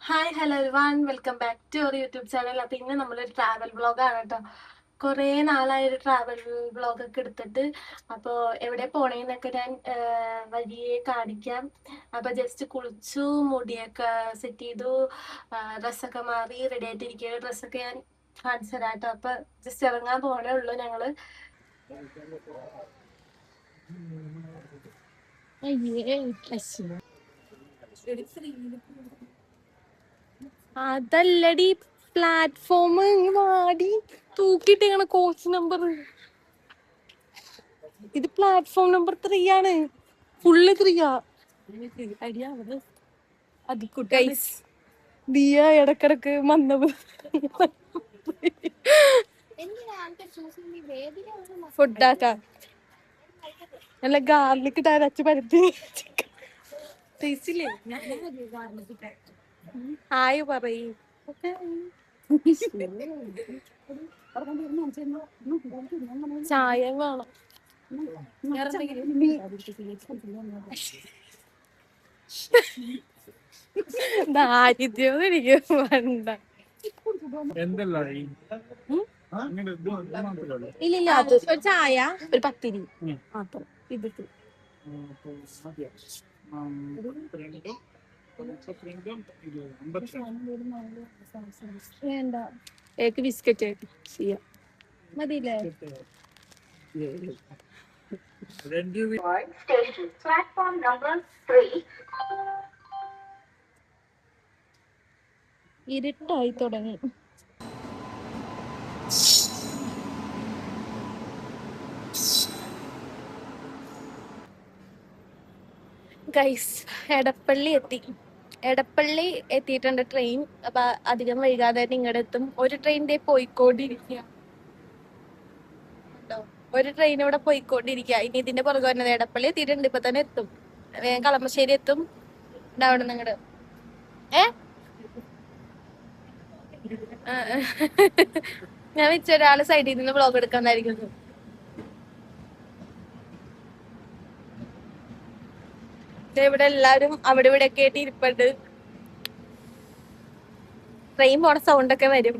Hi hello everyone, welcome back to our YouTube channel. അപ്പോൾ ഇന്ന് നമ്മളൊരു ട്രാവൽ വ്ളോഗാണ് കേട്ടോ. കുറേ നാളായ ഒരു ട്രാവൽ വ്ളോഗൊക്കെ എടുത്തിട്ട്. അപ്പോൾ എവിടെ പോണേന്നൊക്കെ ഞാൻ വഴിയെ കാണിക്കാം. അപ്പോൾ ജസ്റ്റ് കുളിച്ചു, മുടിയൊക്കെ സെറ്റ് ചെയ്തു, ഡ്രസ്സൊക്കെ മാറി റെഡി ആയിട്ടിരിക്കുക. ഡ്രസ്സൊക്കെ ഞാൻ കാണിച്ചു തരാം കേട്ടോ. അപ്പോൾ ജസ്റ്റ് ഇറങ്ങാൻ പോകണേ ഉള്ളൂ ഞങ്ങൾ. അതല്ലടി പ്ലാറ്റ്ഫോം വാടി തൂക്കിയിട്ടാണ് കോച്ച് നമ്പർ. ഇത് പ്ലാറ്റ്ഫോം നമ്പർ 3 ആണ്. ഫുള്ള് 3 ദിയ ഇടക്കിടക്ക് മന്നവ് ഫുഡാക്കാ നല്ല ഗാർലിക് ഇട്ട് അരച്ച് പരത്തി. ഹായ് പറയും. ചായ വേണം. ദാരിദ്ര്യം എനിക്ക് വേണ്ട. ഇല്ലില്ല, അത് ഒരു ചായ ഒരു പത്തിരി മാത്രം. ഇതിട്ട് വേണ്ട. ഏക്ക് ബിസ്ക്കറ്റ് ചെയ്യാം മതിയില്ലേ? ഇരുട്ടായി തുടങ്ങി. ഗൈസ്, എടപ്പള്ളി എത്തിയിട്ടുണ്ട് ട്രെയിൻ. അപ്പൊ അധികം വൈകാതെ നിങ്ങളുടെ എത്തും. ഒരു ട്രെയിനിന്റെ പോയിക്കൊണ്ടിരിക്കുക. ഒരു ട്രെയിൻ ഇവിടെ പോയിക്കൊണ്ടിരിക്കുക. ഇനി ഇതിന്റെ പുറകെ വരുന്നത് എടപ്പള്ളി എത്തിയിട്ടുണ്ട്. ഇപ്പൊ തന്നെ എത്തും. വേഗം കളമശ്ശേരി എത്തും. അവിടെ നിങ്ങട് ഞാൻ വെച്ച ഒരാള് സൈഡിൽ നിന്ന് വ്ളോഗ് എടുക്കാന്നായിരിക്കുന്നു. ഇവിടെ എല്ലാരും അവിടെ ഇവിടെ ഒക്കെ ആയിട്ട് ഇരിപ്പുണ്ട്. ട്രെയിൻ പോണ സൗണ്ട് ഒക്കെ വരും.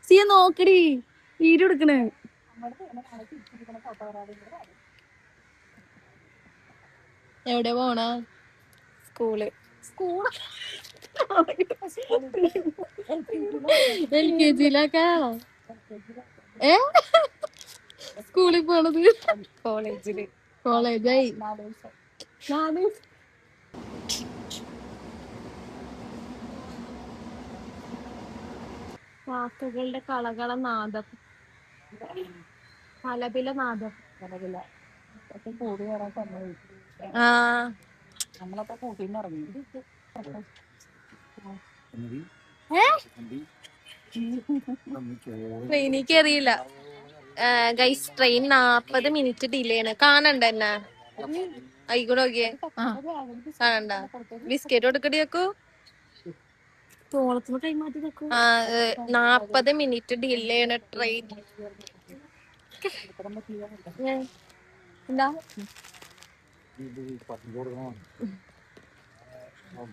സിയ നോക്കടി, വീഡിയോ എടുക്കണേ. എവിടെ പോണ? സ്കൂള് LKG-ലൊക്കെ സ്കൂളിൽ പോണത്. കോളേജായി. വാക്കുകളുടെ കളകള നാദം, കലപില നാദം. നമ്മളപ്പോ കൂട്ടിന്നിറങ്ങി. ട്രെയിനിൽ കയറിയില്ല ഗൈസ്. ട്രെയിൻ 40 മിനിറ്റ് ഡിലേ ആണ്. കാണണ്ട എന്നാ ആയിക്കോട്ടെ. നോക്കിയേ, കാണണ്ട. ബിസ്ക്കറ്റ് കൊടുക്കടി വെക്കൂ. 40 മിനിറ്റ് ഡിലേ ആണ് ട്രെയിൻ. എന്താ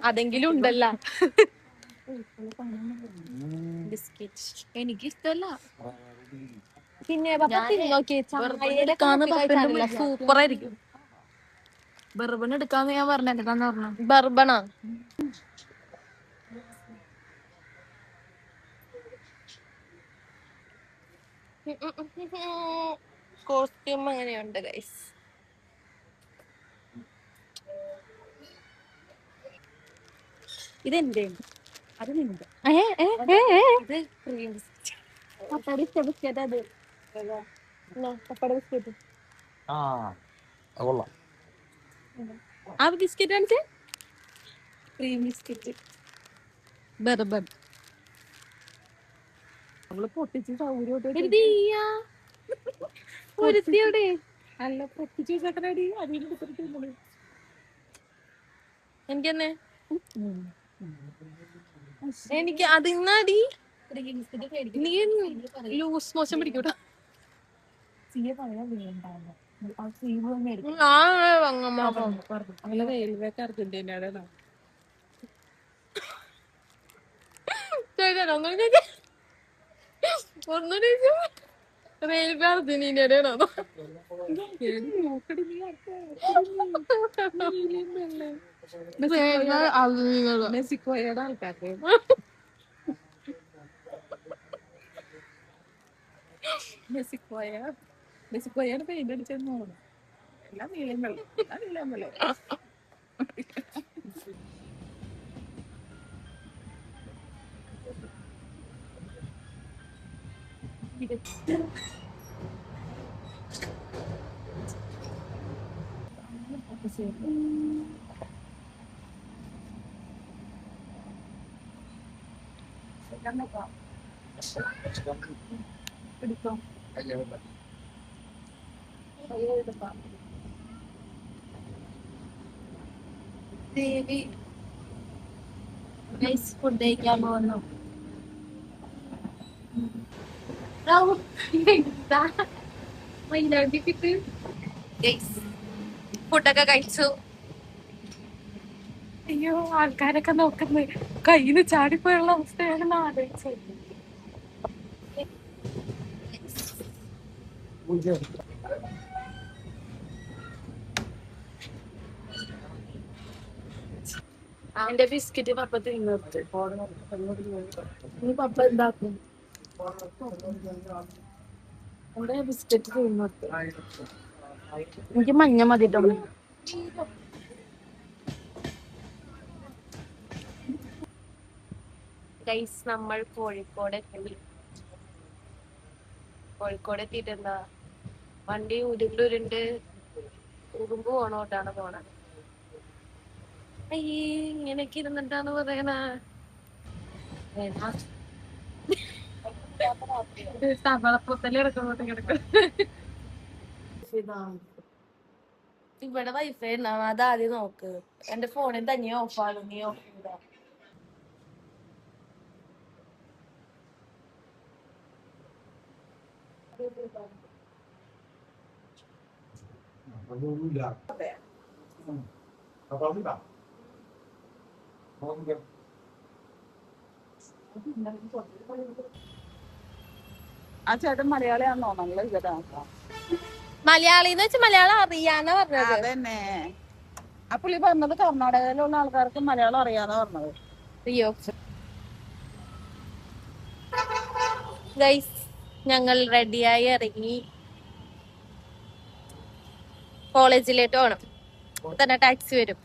അതെങ്കിലും ഉണ്ടല്ലോ. ബിസ്ക്കറ്റ് എനിക്കിഷ്ടല്ല. പിന്നെ സൂപ്പർ ആയിരിക്കും. ബർബൺ എടുക്കാന്ന് ഞാൻ പറഞ്ഞെന്താന്ന് പറഞ്ഞു. ബർബണാ? കോസ്റ്റ്യൂം അങ്ങനെയുണ്ട് ഗൈസ്. ഇതെന്റെ അത് നിന്റെ. ബിസ്ക്കറ്റ് അത് പപ്പട ബിസ്ക്കറ്റ്. ആ ബിസ്ക്കറ്റ് കാണിച്ചേ. Cream biscuit bourbon. നമ്മള് പൊട്ടിച്ച് സൗകര്യം അല്ല പൊട്ടിച്ച് എനിക്കെന്നെ. എനിക്ക് അതിന്നടി നീ ലൂസ് മോശം പിടിക്കൂട്ടോ. റെയിൽവേക്ക് അർജന്റീനയുടെ റെയിൽവേ അർജന്റീനയുടെ മെക്സിക്കോയുടെ ആൾക്കാർക്ക് മെക്സിക്കോയാണ് പെയിന്റ് അടിച്ചെന്ന് തോന്നുന്നു. എല്ലാം നീളമല്ലേ, എല്ലാം നീളമല്ലേ. ഫുഡ് കഴിക്കാൻ പോകുന്നു. ഫുഡൊക്കെ കഴിച്ചു. അയ്യോ, ആൾക്കാരൊക്കെ നോക്കുന്നത് കയ്യില് ചാടിപ്പോയുള്ള അവസ്ഥയാണ് ആലോചിച്ചത്. എന്റെ ബിസ്ക്കറ്റ് പപ്പ തിന്നിട്ട് നീ പപ്പ എന്താക്കും? എന്റെ ബിസ്ക്കറ്റ് തിന്നിട്ട് എനിക്ക് മഞ്ഞ മതിട്ടോ. ഗൈസ്, നമ്മൾ കോഴിക്കോട് എത്തിയിട്ട് എന്താ വണ്ടി ഉരുണ്ട് ഉറുമ്പ് പോണോട്ടാണ് പോണത്. അയ്യേ, ഇങ്ങനെയൊക്കെ ഇരുന്നിട്ടാണ് പറയണ. തവളപ്പൊത്തല് കിടക്കുന്നോട്ട് കിടക്കും. ഇവിടെ വൈഫൈ ഉണ്ടാവും, അതാദ്യം നോക്ക്. എന്റെ ഫോണിൽ തന്നെ ഓഫാണ്, നീ ഓഫ് ചെയ്താ. ആ ചേട്ടൻ മലയാളിയാണോ? നല്ല ഇതാ. മലയാളിന്ന് വെച്ചാൽ മലയാളം അറിയാന്നാ പറഞ്ഞത്. അതന്നെ ആ പുള്ളി പറഞ്ഞത് കർണാടകയിലുള്ള ആൾക്കാർക്ക് മലയാളം അറിയാന്നാ പറഞ്ഞത്. അയ്യോ ഗൈസ്, ഞങ്ങൾ റെഡിയായി ഇറങ്ങി കോളേജിലേക്ക് പോകണം. തന്നെ ടാക്സി വരും.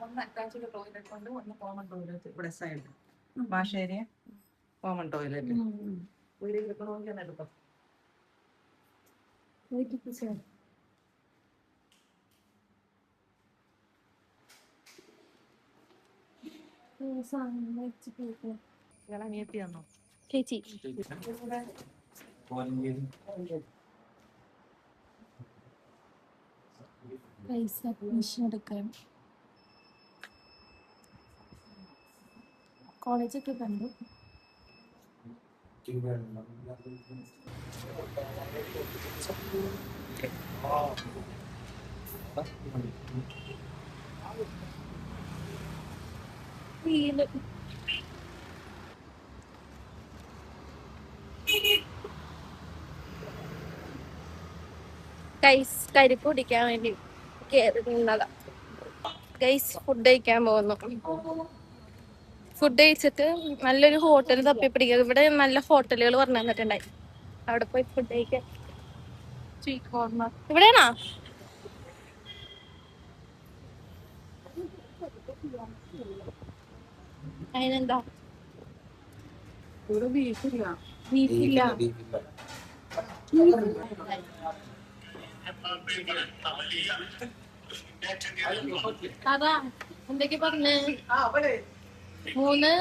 ഒന്ന് അറ്റാച്ച്ഡ് ടോയ്ലറ്റ് കൊണ്ട് ഒന്ന് കോമൺ ടോയ്ലറ്റ് ഇവിടെ സൈഡ് ഭാഷേരി കോമൺ ടോയ്ലറ്റ് വീട്ടിൽ എടുക്കണമെങ്കിൽ തന്നെ എടുക്കാം. അനിയത്തിയാണോ ചേച്ചി? അഡ്മിഷൻ എടുക്കാൻ കോളേജൊക്കെ കണ്ടു. ഗൈസ്, കരിപ്പ് കുടിക്കാൻ വേണ്ടി കയറി നിന്നതാ. ഗൈസ്, ഫുഡ് കഴിക്കാൻ പോകുന്നു. ഫുഡ് കഴിച്ചിട്ട് നല്ലൊരു ഹോട്ടൽ തപ്പി പിടിക്കുക. ഇവിടെ നല്ല ഹോട്ടലുകൾ പറഞ്ഞു തന്നിട്ടുണ്ടായി, അവിടെ പോയി ഫുഡ് കഴിക്കാൻ. സ്വീറ്റ് കോർണർ ഇവിടെയാണോ? അതിനെന്താ ബീഫില്ല. അതാ എന്തൊക്കെ പറഞ്ഞേ? 3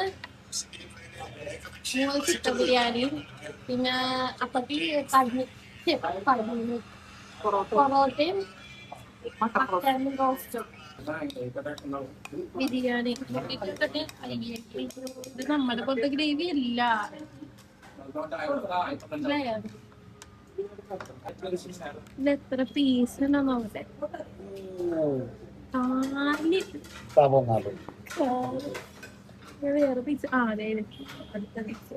ചിക്കൻ ബിരിയാണി, പിന്നെ അപ്പത്തി പൊറോട്ടയും മട്ടൻ റോസ്റ്റും ബിരിയാണി. ഇത് നമ്മുടെ പോലത്തെ ഗ്രേവി അല്ല. ഇത് എത്ര പീസ് ഉണ്ടോ നോക്കട്ടെ. 4 വേറെ പീസ്. അതെ അടുത്ത പീസ്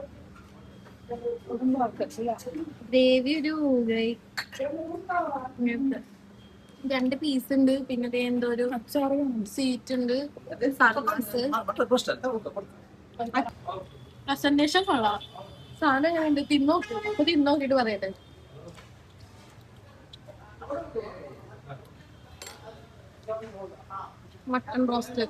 ഗ്രേവി ഒരു 2 പീസ് ഉണ്ട്. പിന്നെ എന്തോ ഒരു സ്വീറ്റ് ഉണ്ട്. പ്രസന്റേഷൻ കൊള്ളാം. സാധനം എങ്ങനെയുണ്ട്? തിന്നോക്കിട്ട് പറയട്ടെ. മട്ടൺ റോസ്റ്റ്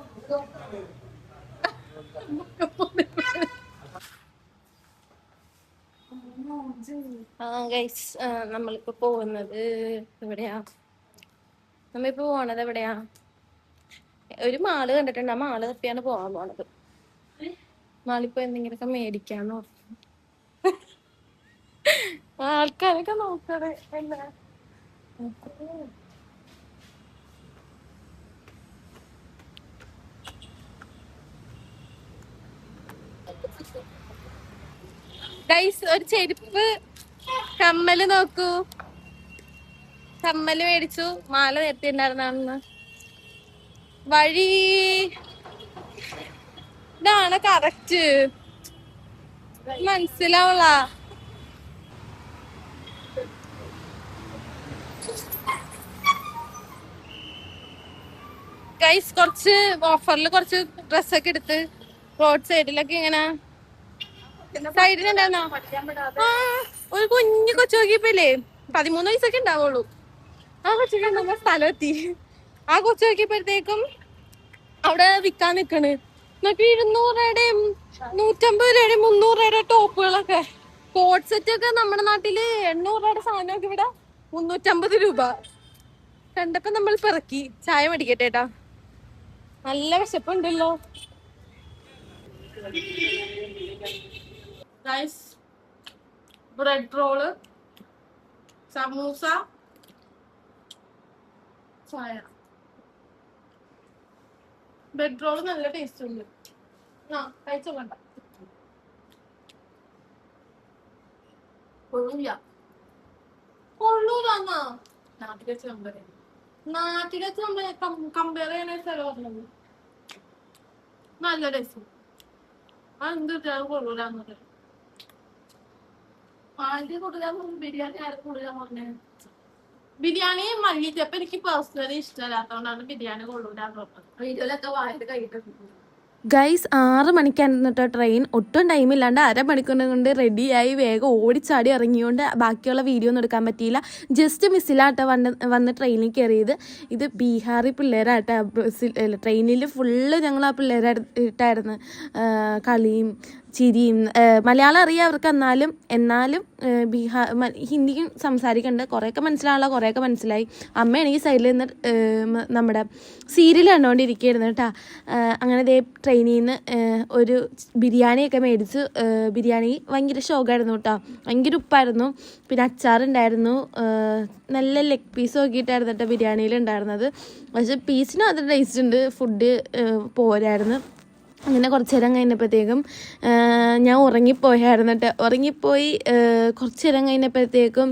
ഗൈസ്, നമ്മളിപ്പോ പോകുന്നത് എവിടെയാ? നമ്മളിപ്പോ പോണത് എവിടെയാ? ഒരു മാള് കണ്ടിട്ടുണ്ട്. ആ മാള് തപ്പിയാണ് പോകാൻ പോണത്. മാളിപ്പോ എന്തെങ്കിലുമൊക്കെ മേടിക്കാന്ന് പറഞ്ഞു. ആൾക്കാരൊക്കെ നോക്കണേ എന്താ. ഗൈസ്, ഒരു ചെരുപ്പ് കമ്മല് നോക്കൂ. കമ്മല് മേടിച്ചു. മാല നേരത്തെ ഉണ്ടായിരുന്ന വഴി ഇതാണ് കറക്റ്റ്. മനസ്സിലാവുള്ള ഗൈസ്, കുറച്ച് ഓഫറിൽ കുറച്ച് ഡ്രസ്സൊക്കെ എടുത്ത് റോഡ് സൈഡിലൊക്കെ ഇങ്ങനെ സൈഡിലുണ്ടായിരുന്നോ? ഒരു കുഞ്ഞു കൊച്ചു നോക്കിയപ്പോല്ലേ 13 വയസ്സൊക്കെ ഉണ്ടാവുള്ളൂ. ആ കൊച്ചൊക്കെ നമ്മൾ സ്ഥലം എത്തി. ആ കൊച്ചു നോക്കിയപ്പോഴത്തേക്കും അവിടെ വിൽക്കാൻ നിക്കണ്. നോക്കി 200 150 300 ടോപ്പുകളൊക്കെ. കോട്ട് സെറ്റ് ഒക്കെ നമ്മുടെ നാട്ടില് 800 സാധനമൊക്കെ ഇവിടെ 350 രൂപ. കണ്ടപ്പോ നമ്മൾ പിറക്കി. ചായ മേടിക്കട്ടെ ഏട്ടാ, നല്ല വിശപ്പുണ്ടല്ലോ. ബ്രെഡ് റോള്, സമൂസ, ചായ. ബ്രെഡ് റോള് നല്ല ടേസ്റ്റ് ഉണ്ട്. കഴിച്ചോണ്ട. കൊള്ളൂലാന്നാ നാട്ടിലെ കമ്പയർ ചെയ്യണ സ്ഥലം പറഞ്ഞത്. നല്ല ടേസ്റ്റ്. അതെന്ത് കൊള്ളൂലെന്ന് പറയാം. ആദ്യം കൊടുക്കാൻ ബിരിയാണി ആരും കൊടുക്കാൻ പറഞ്ഞേ. ബിരിയാണി മല്ലിച്ചപ്പ് എനിക്ക് പേഴ്സണലി ഇഷ്ടമല്ലാത്തതുകൊണ്ടാണ് ബിരിയാണി കൊള്ളൂലെന്ന് പറഞ്ഞത്. വീഡിയോയിലൊക്കെ വായിട്ട് കഴിയിട്ടുണ്ട്. ഗൈസ് 6 മണിക്കായിരുന്നു കേട്ടോ ട്രെയിൻ. ഒട്ടും ടൈമില്ലാണ്ട് അരമണിക്കൂറിനെ കൊണ്ട് റെഡിയായി വേഗം ഓടിച്ചാടി ഇറങ്ങിയോണ്ട് ബാക്കിയുള്ള വീഡിയോ ഒന്നും എടുക്കാൻ പറ്റിയില്ല. ജസ്റ്റ് മിസ്സിലാട്ടോ വന്ന് ട്രെയിനിൽ കയറിയത്. ഇത് ബീഹാറി പിള്ളേരാട്ടോ. ട്രെയിനിൽ ഫുള്ള് ഞങ്ങൾ ആ പിള്ളേരായിട്ടായിരുന്നു കളിയും ചിരിയും. മലയാളം അറിയാം അവർക്ക്. എന്നാലും ഹിന്ദിയും സംസാരിക്കുന്നുണ്ട്. കുറേയൊക്കെ മനസ്സിലാവുള്ള, കുറേയൊക്കെ മനസ്സിലായി. അമ്മയാണെങ്കിൽ സൈഡിൽ നിന്ന് നമ്മുടെ സീരിയൽ കണ്ടുകൊണ്ടിരിക്കുകയായിരുന്നു കേട്ടോ. അങ്ങനെ ദേ ട്രെയിനിൽ നിന്ന് ഒരു ബിരിയാണിയൊക്കെ മേടിച്ചു. ബിരിയാണി ഭയങ്കര ഷോക്കായിരുന്നു കേട്ടോ. ഭയങ്കര ഉപ്പായിരുന്നു. പിന്നെ അച്ചാറുണ്ടായിരുന്നു. നല്ല ലെഗ് പീസ് നോക്കിയിട്ടായിരുന്നു കേട്ടോ ബിരിയാണിയിൽ ഉണ്ടായിരുന്നത്. പക്ഷെ പീസിനും അതിൻ്റെ ടേസ്റ്റ് ഉണ്ട്. ഫുഡ് പോരായിരുന്നു. അങ്ങനെ കുറച്ച് നേരം കഴിഞ്ഞപ്പോഴത്തേക്കും ഞാൻ ഉറങ്ങിപ്പോയായിരുന്നു കേട്ടോ. ഉറങ്ങിപ്പോയി കുറച്ച് നേരം കഴിഞ്ഞപ്പോഴത്തേക്കും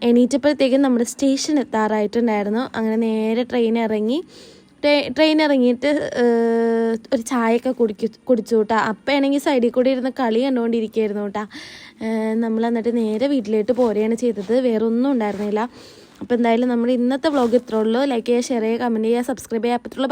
എണീറ്റപ്പോഴത്തേക്കും നമ്മുടെ സ്റ്റേഷൻ എത്താറായിട്ടുണ്ടായിരുന്നു. അങ്ങനെ നേരെ ട്രെയിൻ ഇറങ്ങിയിട്ട് ഒരു ചായയൊക്കെ കുടിച്ചു കേട്ടോ. അപ്പം ആണെങ്കിൽ സൈഡിൽ കൂടി ഇരുന്ന് കളി കണ്ടുകൊണ്ടിരിക്കുകയായിരുന്നു കേട്ടോ. നമ്മൾ എന്നിട്ട് നേരെ വീട്ടിലേക്ക് പോരുകയാണ് ചെയ്തത്. വേറെ ഒന്നും ഉണ്ടായിരുന്നില്ല. അപ്പോൾ എന്തായാലും നമ്മുടെ ഇന്നത്തെ വ്ളോഗ് ഇത്രേ ഉള്ളൂ. ലൈക്ക് ചെയ്യുക, ഷെയർ ചെയ്യുക, കമൻറ്റ് ചെയ്യുക, സബ്സ്ക്രൈബ് ചെയ്യുക. പറ്റുള്ളൂ. ബൈ.